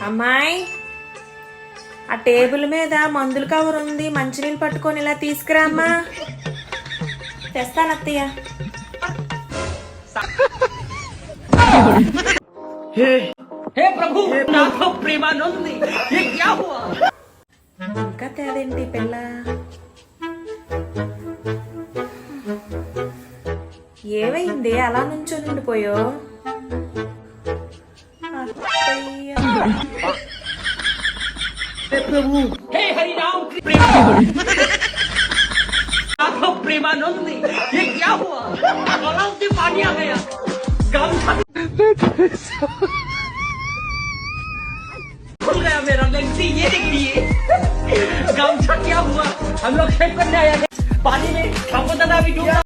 అమ్మాయి, ఆ టేబుల్ మీద మందుల కవర్ ఉంది, మంచినీళ్ళు పట్టుకొని ఇలా తీసుకురా అమ్మా. తెస్తాను అత్తయ్య. हे प्रभु नाथ प्रेमानंद ये क्या हुआ? ఇంకా తేదేంటి పిల్ల? ఏమైంది అలా నుంచొని ఉండిపోయో? అత్తయ్య. हे प्रभु हे हरि राम नाथ प्रेमानंद ये क्या हुआ? गलाव से पानी आ गया। खुल गया मेरा गलती। ये देखिए गमछा क्या हुआ? हम लोग शेव करने आए हैं पानी में, हमको दादा भी डूबा।